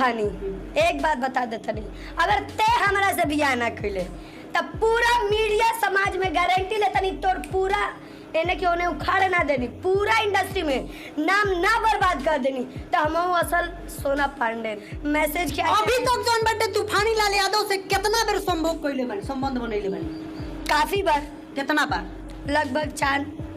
तूफानी एक बात बता देता नहीं, अगर ते हमारा से बियाह ना कैले तब पूरा मीडिया समाज में गारंटी लेता नहीं तोर पूरा एने के उन्हें उखाड़ ना देनी, पूरा इंडस्ट्री में नाम ना बर्बाद कर देनी। तो हम असल सोना पांडे मैसेज क्या अभी तक जौन बटे तूफानी लाल यादव से कितना बार संभोग कइले बानी, संबंध बनैले बानी? काफी बार। कितना बार? लगभग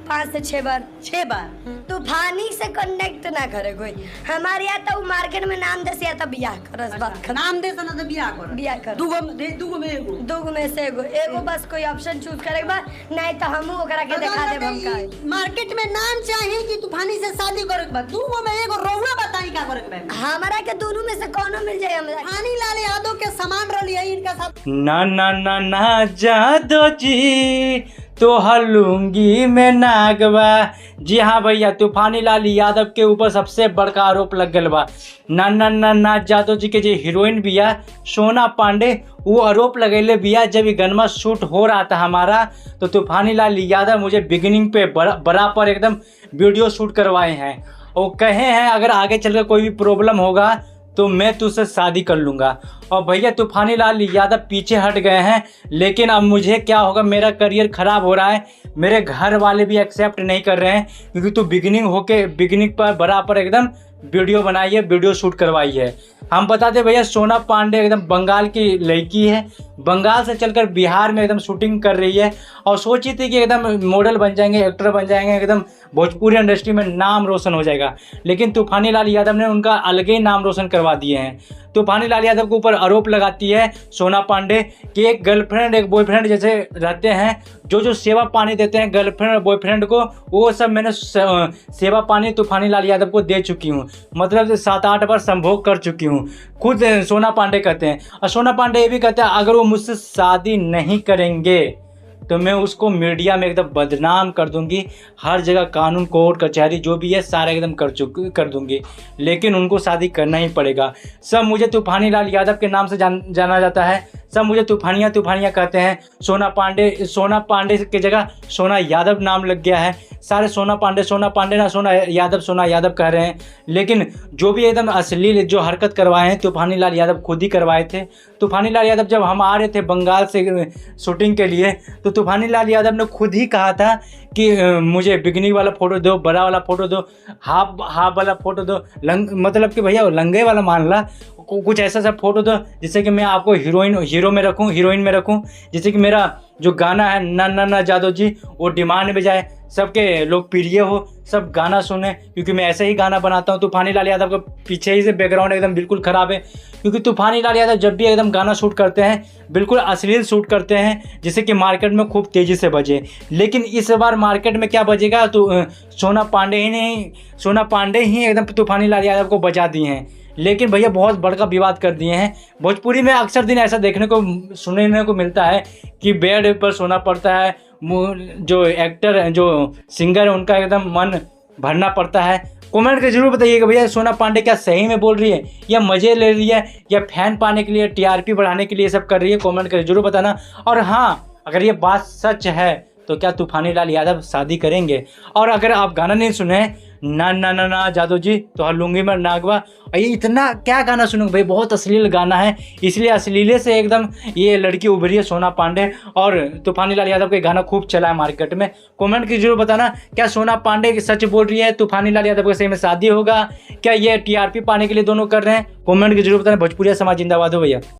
5 से 6 बार। 6 बार। तूफानी से कनेक्ट ना करे कोई। हमारे यहाँ तो मार्केट में नाम दे से या तो बियाह करस बात नाम दे से ना तो बियाह कर दूगो में से एगो बस कोई ऑप्शन चूज करेगा, नहीं तो हमहू ओकरा के दिखा देब हम का। मार्केट में नाम चाहिए कि तूफानी से शादी करे के बाद दूगो में एगो रहुआ बताई का करे के बा? हमारा के दोनों में से कोनो मिल जाए हमरा। तूफानी लाल यादव के समान रही है इनका साथ। ना ना ना ना जादो जी तो हलूंगी में नागवा। जी हाँ भैया, तूफानी लाल यादव के ऊपर सबसे बड़का आरोप लग गया बा। ना ना ना ना जादव जी के जो हीरोइन बिया सोना पांडे, वो आरोप लगेले बिया जब ये गनमा शूट हो रहा था हमारा, तो तूफानी लाल यादव मुझे बिगिनिंग पे बराबर एकदम वीडियो शूट करवाए हैं और कहे हैं अगर आगे चलकर कोई भी प्रॉब्लम होगा तो मैं तुझसे शादी कर लूँगा। और भैया तूफानी लाल यादव पीछे हट गए हैं, लेकिन अब मुझे क्या होगा, मेरा करियर ख़राब हो रहा है, मेरे घर वाले भी एक्सेप्ट नहीं कर रहे हैं क्योंकि तू बिगिनिंग पर बराबर एकदम वीडियो बनाई है, वीडियो शूट करवाई है। हम बताते भैया सोना पांडे एकदम बंगाल की लड़की है, बंगाल से चलकर बिहार में एकदम शूटिंग कर रही है और सोची थी कि एकदम मॉडल बन जाएंगे, एक्टर बन जाएंगे, एकदम भोजपुरी इंडस्ट्री में नाम रोशन हो जाएगा। लेकिन तूफानी लाल यादव ने उनका अलग ही नाम रोशन करवा दिए हैं। तूफानी लाल यादव के ऊपर आरोप लगाती है सोना पांडे कि एक गर्लफ्रेंड एक बॉयफ्रेंड जैसे रहते हैं, जो सेवा पानी देते हैं गर्लफ्रेंड और बॉयफ्रेंड को, वो सब मैंने सेवा पानी तूफानी लाल यादव को दे चुकी हूँ, मतलब 7-8 बार संभोग कर चुकी हूँ, खुद सोना पांडे कहते हैं। और सोना पांडे ये भी कहते हैं अगर वो मुझसे शादी नहीं करेंगे तो मैं उसको मीडिया में एकदम बदनाम कर दूंगी, हर जगह कानून कोर्ट कचहरी जो भी है सारा एकदम कर दूंगी, लेकिन उनको शादी करना ही पड़ेगा। सब मुझे तूफानी लाल यादव के नाम से जाना जाता है, सब मुझे तूफानिया कहते हैं। सोना पांडे की जगह सोना यादव नाम लग गया है, सारे सोना पांडे ना सोना यादव कह रहे हैं। लेकिन जो भी एकदम अश्लील जो हरकत करवाए हैं तूफानी लाल यादव खुद ही करवाए थे। तूफानी लाल यादव जब हम आ रहे थे बंगाल से शूटिंग के लिए, तो तूफानी लाल यादव ने खुद ही कहा था कि मुझे बिगनिंग वाला फ़ोटो दो, बड़ा वाला फ़ोटो दो, हाफ वाला फ़ोटो दो, मतलब कि भैया लंगे वाला मान ला, कुछ ऐसा सा फोटो दो जिससे कि मैं आपको हीरोइन में रखूं, जिससे कि मेरा जो गाना है ना ना ना जादव जी वो डिमांड में जाए, सबके लोग प्रिय हो, सब गाना सुने, क्योंकि मैं ऐसे ही गाना बनाता हूँ। तूफानी लाल यादव का पीछे ही से बैकग्राउंड एकदम बिल्कुल ख़राब है, क्योंकि तूफानी लाल यादव जब भी एकदम गाना शूट करते हैं बिल्कुल अश्लील शूट करते हैं, जिससे कि मार्केट में खूब तेज़ी से बजे। लेकिन इस बार मार्केट में क्या बजेगा, तो सोना पांडे ही एकदम तूफानी लाल यादव को बजा दिए हैं। लेकिन भैया बहुत बड़का विवाद कर दिए हैं। भोजपुरी में अक्सर दिन ऐसा देखने को सुनने को मिलता है कि बेड पर सोना पड़ता है, जो एक्टर जो सिंगर है उनका एकदम मन भरना पड़ता है। कमेंट करके जरूर बताइएगा भैया सोना पांडे क्या सही में बोल रही है या मज़े ले रही है या फैन पाने के लिए टीआरपी बढ़ाने के लिए सब कर रही है, कमेंट करके जरूर बताना। और हाँ, अगर ये बात सच है तो क्या तूफानी लाल यादव शादी करेंगे? और अगर आप गाना नहीं सुने ना ना ना ना जादव जी तो हलूंगी मैं नागवा, ये इतना क्या गाना सुनूंगा भाई, बहुत अश्लील गाना है, इसलिए अश्लीले से एकदम ये लड़की उभरी है सोना पांडे। और तूफानी लाल यादव का गाना खूब चला है मार्केट में। कमेंट की जरूर बताना क्या सोना पांडे सच बोल रही है, तूफानी लाल यादव के सही में शादी होगा, क्या ये टीआरपी पाने के लिए दोनों कर रहे हैं? कमेंट की जरूर बताना। भोजपुरिया समाज जिंदाबाद हो भैया।